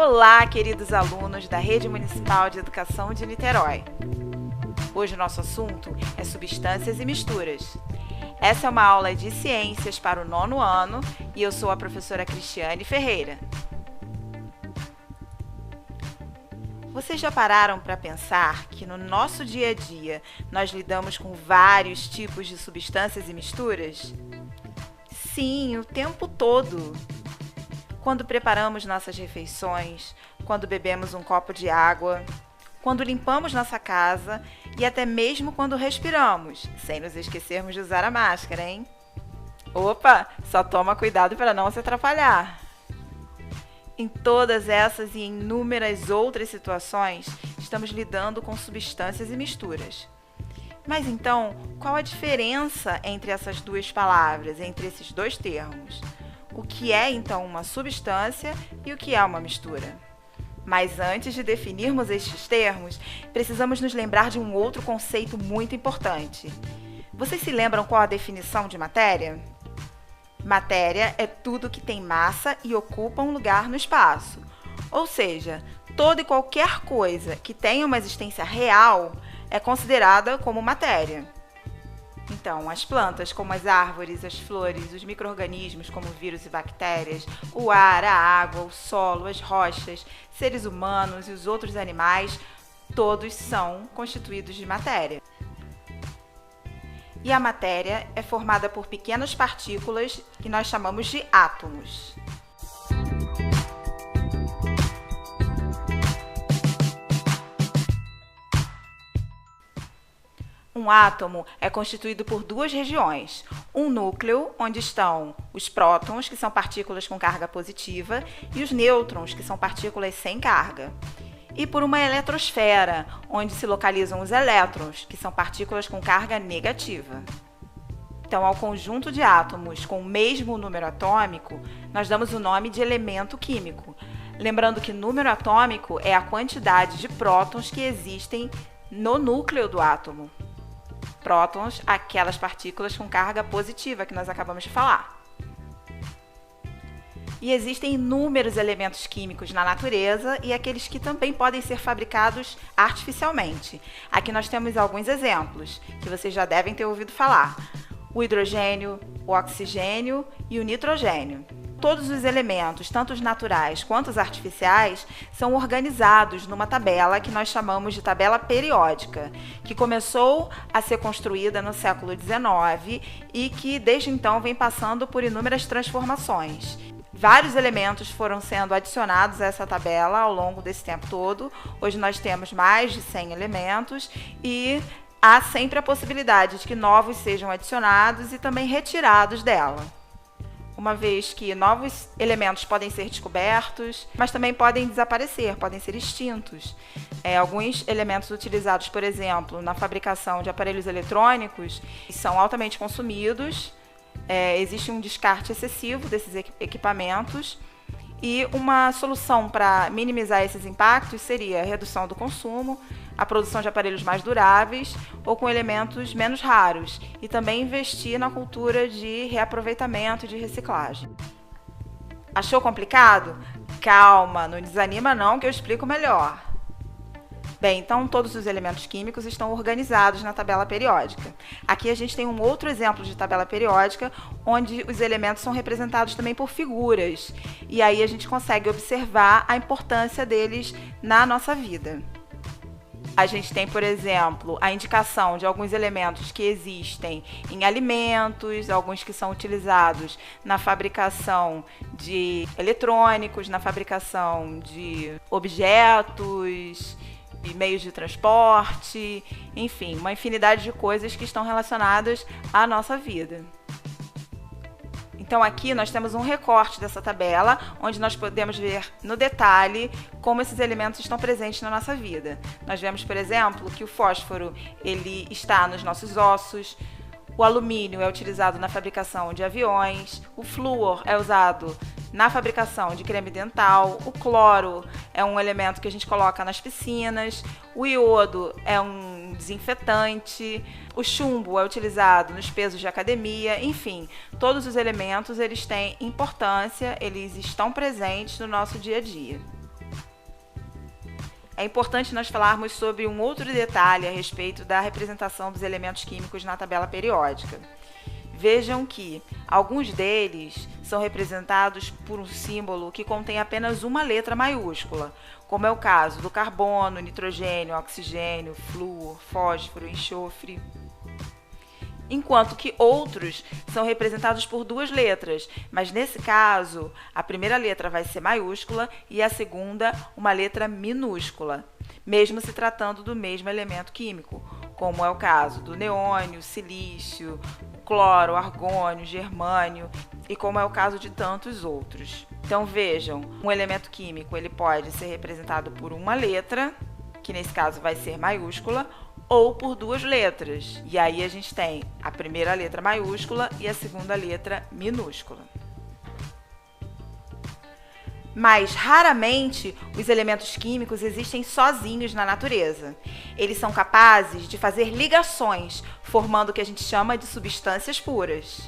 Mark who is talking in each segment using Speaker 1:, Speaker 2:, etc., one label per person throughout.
Speaker 1: Olá, queridos alunos da Rede Municipal de Educação de Niterói. Hoje o nosso assunto é substâncias e misturas. Essa é uma aula de ciências para o 9º ano e eu sou a professora Cristiane Ferreira. Vocês já pararam para pensar que no nosso dia a dia nós lidamos com vários tipos de substâncias e misturas? Sim, o tempo todo. Quando preparamos nossas refeições, quando bebemos um copo de água, quando limpamos nossa casa e até mesmo quando respiramos, sem nos esquecermos de usar a máscara, hein? Opa, só toma cuidado para não se atrapalhar. Em todas essas e em inúmeras outras situações, estamos lidando com substâncias e misturas. Mas então, qual a diferença entre essas duas palavras, entre esses dois termos? O que é, então, uma substância e o que é uma mistura? Mas antes de definirmos estes termos, precisamos nos lembrar de um outro conceito muito importante. Vocês se lembram qual a definição de matéria? Matéria é tudo que tem massa e ocupa um lugar no espaço. Ou seja, toda e qualquer coisa que tenha uma existência real é considerada como matéria. Então, as plantas, como as árvores, as flores, os micro-organismos, como vírus e bactérias, o ar, a água, o solo, as rochas, seres humanos e os outros animais, todos são constituídos de matéria. E a matéria é formada por pequenas partículas que nós chamamos de átomos. Um átomo é constituído por duas regiões, um núcleo, onde estão os prótons, que são partículas com carga positiva, e os nêutrons, que são partículas sem carga, e por uma eletrosfera, onde se localizam os elétrons, que são partículas com carga negativa. Então, ao conjunto de átomos com o mesmo número atômico, nós damos o nome de elemento químico. Lembrando que número atômico é a quantidade de prótons que existem no núcleo do átomo. Prótons, aquelas partículas com carga positiva que nós acabamos de falar. E existem inúmeros elementos químicos na natureza e aqueles que também podem ser fabricados artificialmente. Aqui nós temos alguns exemplos que vocês já devem ter ouvido falar. O hidrogênio, o oxigênio e o nitrogênio. Todos os elementos, tanto os naturais quanto os artificiais, são organizados numa tabela que nós chamamos de tabela periódica, que começou a ser construída no século XIX e que desde então vem passando por inúmeras transformações. Vários elementos foram sendo adicionados a essa tabela ao longo desse tempo todo. Hoje nós temos mais de 100 elementos e há sempre a possibilidade de que novos sejam adicionados e também retirados dela. Uma vez que novos elementos podem ser descobertos, mas também podem desaparecer, podem ser extintos. Alguns elementos utilizados, por exemplo, na fabricação de aparelhos eletrônicos, são altamente consumidos, existe um descarte excessivo desses equipamentos, e uma solução para minimizar esses impactos seria a redução do consumo, a produção de aparelhos mais duráveis ou com elementos menos raros e também investir na cultura de reaproveitamento e de reciclagem. Achou complicado? Calma, não desanima não que eu explico melhor. Bem, então todos os elementos químicos estão organizados na tabela periódica. Aqui a gente tem um outro exemplo de tabela periódica, onde os elementos são representados também por figuras. E aí a gente consegue observar a importância deles na nossa vida. A gente tem, por exemplo, a indicação de alguns elementos que existem em alimentos, alguns que são utilizados na fabricação de eletrônicos, na fabricação de objetos e meios de transporte, enfim, uma infinidade de coisas que estão relacionadas à nossa vida. Então aqui nós temos um recorte dessa tabela, onde nós podemos ver no detalhe como esses elementos estão presentes na nossa vida. Nós vemos, por exemplo, que o fósforo ele está nos nossos ossos, o alumínio é utilizado na fabricação de aviões, o flúor é usado na fabricação de creme dental, o cloro é um elemento que a gente coloca nas piscinas, o iodo é um desinfetante, o chumbo é utilizado nos pesos de academia, enfim, todos os elementos eles têm importância, eles estão presentes no nosso dia a dia. é importante nós falarmos sobre um outro detalhe a respeito da representação dos elementos químicos na tabela periódica. Vejam que alguns deles são representados por um símbolo que contém apenas uma letra maiúscula, como é o caso do carbono, nitrogênio, oxigênio, flúor, fósforo, enxofre. Enquanto que outros são representados por duas letras, mas nesse caso, a primeira letra vai ser maiúscula e a segunda uma letra minúscula, mesmo se tratando do mesmo elemento químico, como é o caso do neônio, silício, cloro, argônio, germânio e como é o caso de tantos outros. Então vejam, um elemento químico ele pode ser representado por uma letra, que nesse caso vai ser maiúscula, ou por duas letras. E aí a gente tem a primeira letra maiúscula e a segunda letra minúscula. Mas, raramente, os elementos químicos existem sozinhos na natureza. Eles são capazes de fazer ligações, formando o que a gente chama de substâncias puras.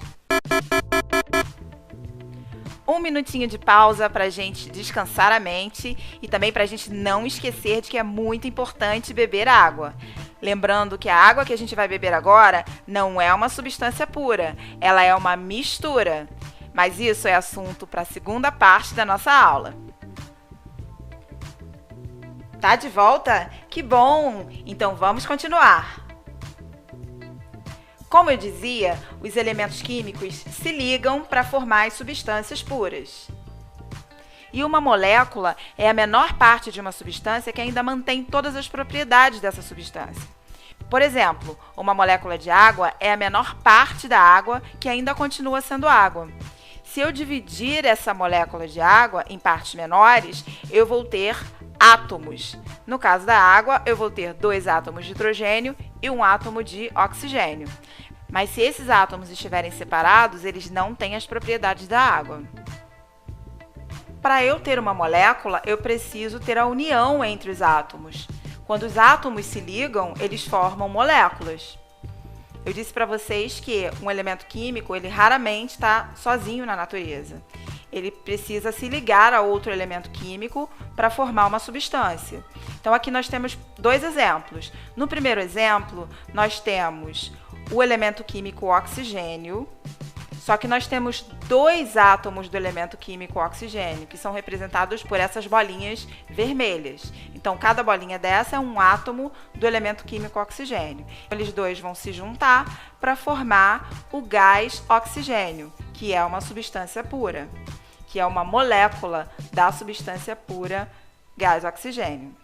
Speaker 1: Um minutinho de pausa para a gente descansar a mente e também para a gente não esquecer de que é muito importante beber água. Lembrando que a água que a gente vai beber agora não é uma substância pura, ela é uma mistura. Mas isso é assunto para a segunda parte da nossa aula. Tá de volta? Que bom! Então vamos continuar. Como eu dizia, os elementos químicos se ligam para formar as substâncias puras. E uma molécula é a menor parte de uma substância que ainda mantém todas as propriedades dessa substância. Por exemplo, uma molécula de água é a menor parte da água que ainda continua sendo água. Se eu dividir essa molécula de água em partes menores, eu vou ter átomos. No caso da água, eu vou ter 2 átomos de hidrogênio e 1 átomo de oxigênio. Mas se esses átomos estiverem separados, eles não têm as propriedades da água. Para eu ter uma molécula, eu preciso ter a união entre os átomos. Quando os átomos se ligam, eles formam moléculas. Eu disse para vocês que um elemento químico, ele raramente está sozinho na natureza. Ele precisa se ligar a outro elemento químico para formar uma substância. Então, aqui nós temos 2 exemplos. No primeiro exemplo, nós temos o elemento químico oxigênio, só que nós temos 2 átomos do elemento químico oxigênio, que são representados por essas bolinhas vermelhas. Então, cada bolinha dessa é um átomo do elemento químico oxigênio. Eles dois vão se juntar para formar o gás oxigênio, que é uma substância pura, que é uma molécula da substância pura gás oxigênio.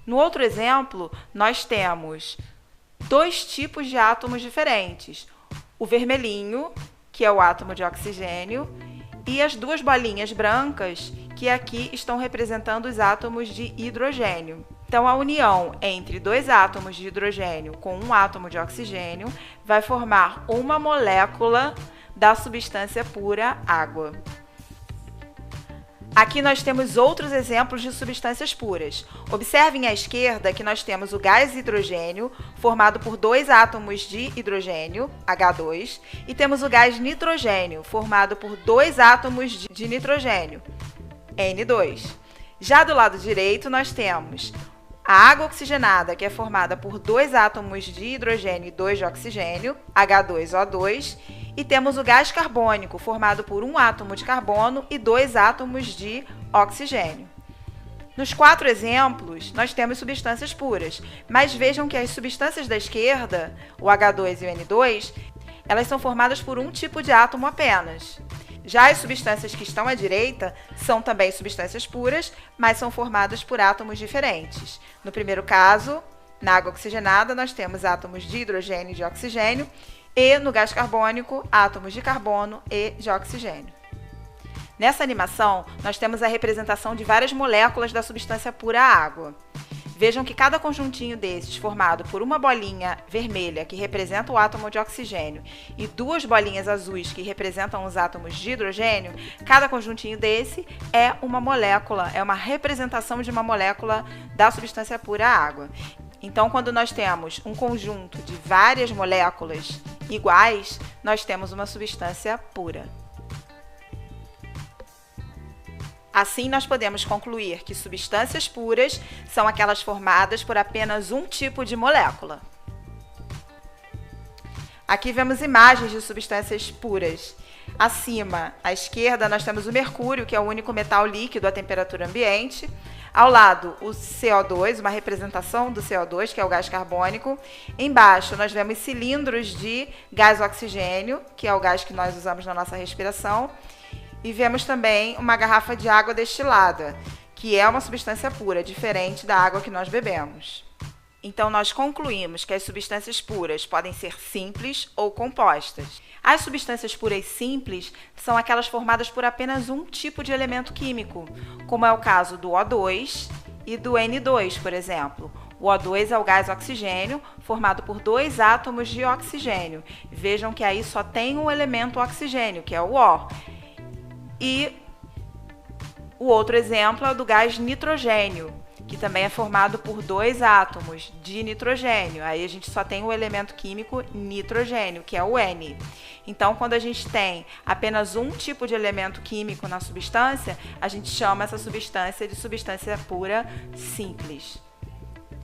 Speaker 1: No outro exemplo, nós temos 2 tipos de átomos diferentes. O vermelhinho, que é o átomo de oxigênio, e as 2 bolinhas brancas, que aqui estão representando os átomos de hidrogênio. Então, a união entre 2 átomos de hidrogênio com 1 átomo de oxigênio vai formar uma molécula da substância pura água. Aqui nós temos outros exemplos de substâncias puras. Observem à esquerda que nós temos o gás hidrogênio, formado por 2 átomos de hidrogênio, H2, e temos o gás nitrogênio, formado por 2 átomos de nitrogênio, N2. Já do lado direito, nós temos a água oxigenada, que é formada por 2 átomos de hidrogênio e 2 de oxigênio, H2O2, e temos o gás carbônico, formado por 1 átomo de carbono e 2 átomos de oxigênio. Nos 4 exemplos, nós temos substâncias puras, mas vejam que as substâncias da esquerda, o H2 e o N2, elas são formadas por um tipo de átomo apenas. Já as substâncias que estão à direita são também substâncias puras, mas são formadas por átomos diferentes. No primeiro caso, na água oxigenada, nós temos átomos de hidrogênio e de oxigênio, e no gás carbônico, átomos de carbono e de oxigênio. Nessa animação, nós temos a representação de várias moléculas da substância pura água. Vejam que cada conjuntinho desses, formado por uma bolinha vermelha, que representa o átomo de oxigênio, e 2 bolinhas azuis, que representam os átomos de hidrogênio, cada conjuntinho desse é uma molécula, é uma representação de uma molécula da substância pura água. Então, quando nós temos um conjunto de várias moléculas iguais, nós temos uma substância pura. Assim, nós podemos concluir que substâncias puras são aquelas formadas por apenas um tipo de molécula. Aqui vemos imagens de substâncias puras. Acima, à esquerda, nós temos o mercúrio, que é o único metal líquido à temperatura ambiente. Ao lado, o CO2, uma representação do CO2, que é o gás carbônico. Embaixo, nós vemos cilindros de gás oxigênio, que é o gás que nós usamos na nossa respiração. E vemos também uma garrafa de água destilada, que é uma substância pura, diferente da água que nós bebemos. Então, nós concluímos que as substâncias puras podem ser simples ou compostas. As substâncias puras simples são aquelas formadas por apenas um tipo de elemento químico, como é o caso do O2 e do N2, por exemplo. O O2 é o gás oxigênio, formado por 2 átomos de oxigênio. Vejam que aí só tem um elemento oxigênio, que é o O. E o outro exemplo é o do gás nitrogênio, que também é formado por 2 átomos de nitrogênio. Aí a gente só tem o elemento químico nitrogênio, que é o N. Então, quando a gente tem apenas um tipo de elemento químico na substância, a gente chama essa substância de substância pura simples.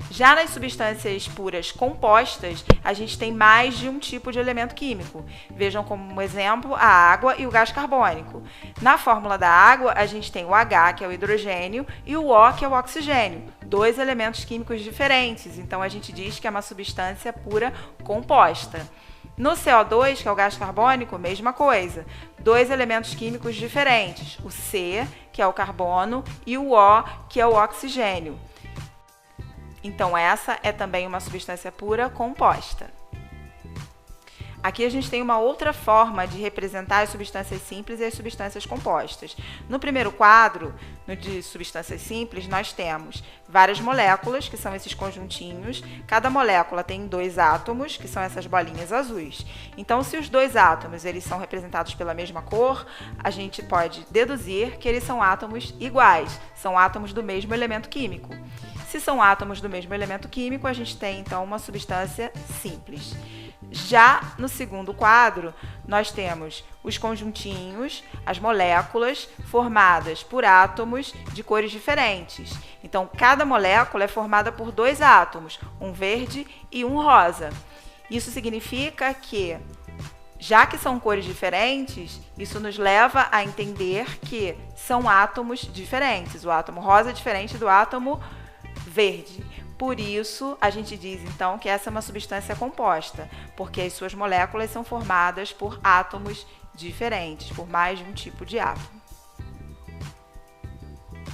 Speaker 1: Já nas substâncias puras compostas, a gente tem mais de um tipo de elemento químico. Vejam como exemplo a água e o gás carbônico. Na fórmula da água, a gente tem o H, que é o hidrogênio, e o O, que é o oxigênio. 2 elementos químicos diferentes, então a gente diz que é uma substância pura composta. No CO2, que é o gás carbônico, mesma coisa. 2 elementos químicos diferentes, o C, que é o carbono, e o O, que é o oxigênio. Então, essa é também uma substância pura composta. Aqui a gente tem uma outra forma de representar as substâncias simples e as substâncias compostas. No primeiro quadro, no de substâncias simples, nós temos várias moléculas, que são esses conjuntinhos. Cada molécula tem 2 átomos, que são essas bolinhas azuis. Então, se os 2 átomos eles são representados pela mesma cor, a gente pode deduzir que eles são átomos iguais, são átomos do mesmo elemento químico. Se são átomos do mesmo elemento químico, a gente tem, então, uma substância simples. Já no segundo quadro, nós temos os conjuntinhos, as moléculas formadas por átomos de cores diferentes. Então, cada molécula é formada por 2 átomos, um verde e um rosa. Isso significa que, já que são cores diferentes, isso nos leva a entender que são átomos diferentes. O átomo rosa é diferente do átomo verde. Por isso, a gente diz, então, que essa é uma substância composta, porque as suas moléculas são formadas por átomos diferentes, por mais de um tipo de átomo.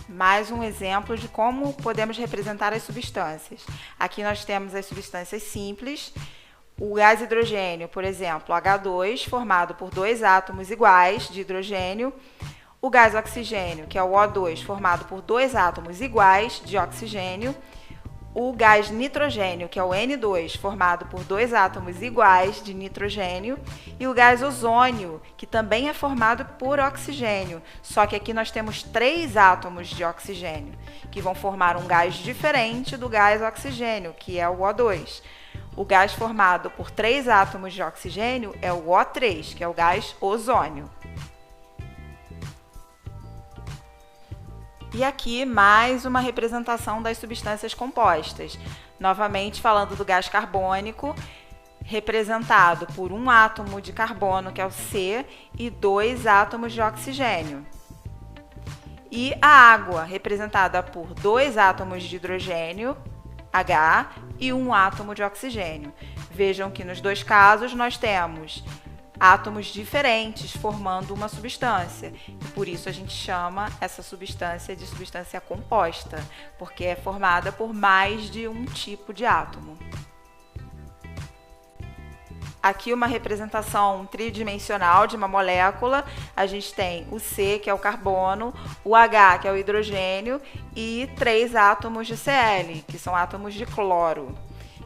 Speaker 1: Mais um exemplo de como podemos representar as substâncias. Aqui nós temos as substâncias simples. O gás hidrogênio, por exemplo, H2, formado por 2 átomos iguais de hidrogênio. O gás oxigênio, que é o O2, formado por 2 átomos iguais de oxigênio. O gás nitrogênio, que é o N2, formado por 2 átomos iguais de nitrogênio. E o gás ozônio, que também é formado por oxigênio, só que aqui nós temos 3 átomos de oxigênio, que vão formar um gás diferente do gás oxigênio, que é o O2. O gás formado por 3 átomos de oxigênio é o O3, que é o gás ozônio. E aqui mais uma representação das substâncias compostas. Novamente falando do gás carbônico, representado por um átomo de carbono, que é o C, e 2 átomos de oxigênio. E a água, representada por 2 átomos de hidrogênio, H, e um átomo de oxigênio. Vejam que nos 2 casos nós temos átomos diferentes formando uma substância. E por isso a gente chama essa substância de substância composta, porque é formada por mais de um tipo de átomo. Aqui uma representação tridimensional de uma molécula. A gente tem o C, que é o carbono, o H, que é o hidrogênio, e 3 átomos de Cl, que são átomos de cloro.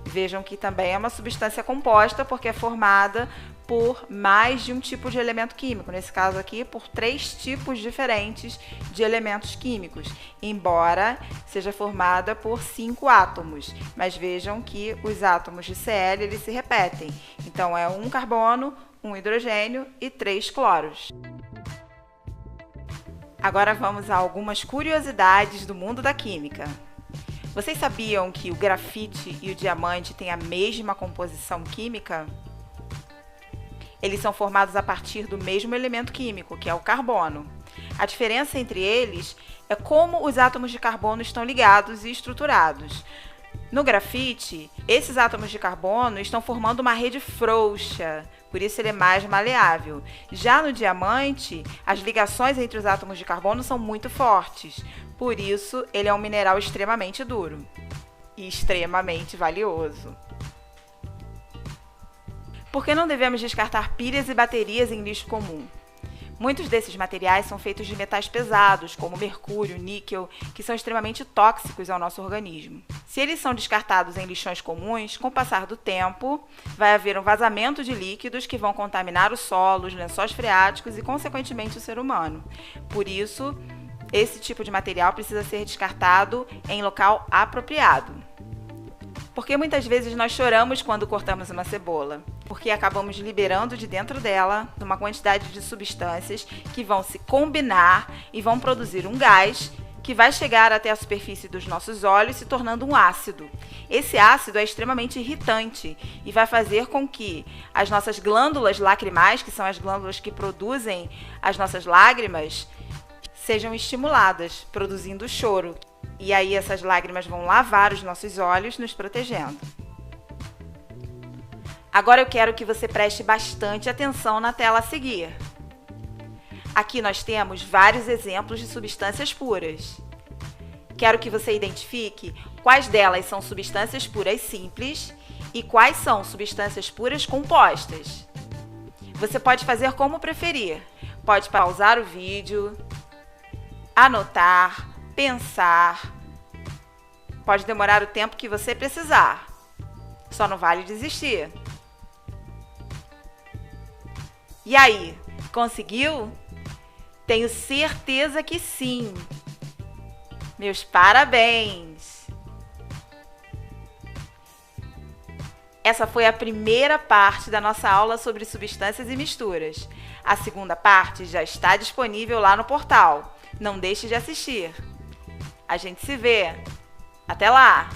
Speaker 1: Vejam que também é uma substância composta, porque é formada por mais de um tipo de elemento químico, nesse caso aqui por 3 tipos diferentes de elementos químicos, embora seja formada por 5 átomos, mas vejam que os átomos de Cl eles se repetem, então é um carbono, um hidrogênio e 3 cloros. Agora vamos a algumas curiosidades do mundo da química. Vocês sabiam que o grafite e o diamante têm a mesma composição química? Eles são formados a partir do mesmo elemento químico, que é o carbono. A diferença entre eles é como os átomos de carbono estão ligados e estruturados. No grafite, esses átomos de carbono estão formando uma rede frouxa, por isso ele é mais maleável. Já no diamante, as ligações entre os átomos de carbono são muito fortes, por isso ele é um mineral extremamente duro e extremamente valioso. Por que não devemos descartar pilhas e baterias em lixo comum? Muitos desses materiais são feitos de metais pesados, como mercúrio, níquel, que são extremamente tóxicos ao nosso organismo. Se eles são descartados em lixões comuns, com o passar do tempo, vai haver um vazamento de líquidos que vão contaminar o solo, os lençóis freáticos e, consequentemente, o ser humano. Por isso, esse tipo de material precisa ser descartado em local apropriado. Porque muitas vezes nós choramos quando cortamos uma cebola, porque acabamos liberando de dentro dela uma quantidade de substâncias que vão se combinar e vão produzir um gás que vai chegar até a superfície dos nossos olhos, se tornando um ácido. Esse ácido é extremamente irritante e vai fazer com que as nossas glândulas lacrimais, que são as glândulas que produzem as nossas lágrimas, sejam estimuladas, produzindo choro. E aí essas lágrimas vão lavar os nossos olhos, nos protegendo. Agora eu quero que você preste bastante atenção na tela a seguir. Aqui nós temos vários exemplos de substâncias puras. Quero que você identifique quais delas são substâncias puras simples e quais são substâncias puras compostas. Você pode fazer como preferir. Pode pausar o vídeo, anotar, pensar. Pode demorar o tempo que você precisar. Só não vale desistir. E aí, conseguiu? Tenho certeza que sim. Meus parabéns! Essa foi a primeira parte da nossa aula sobre substâncias e misturas. A segunda parte já está disponível lá no portal. Não deixe de assistir. A gente se vê. Até lá!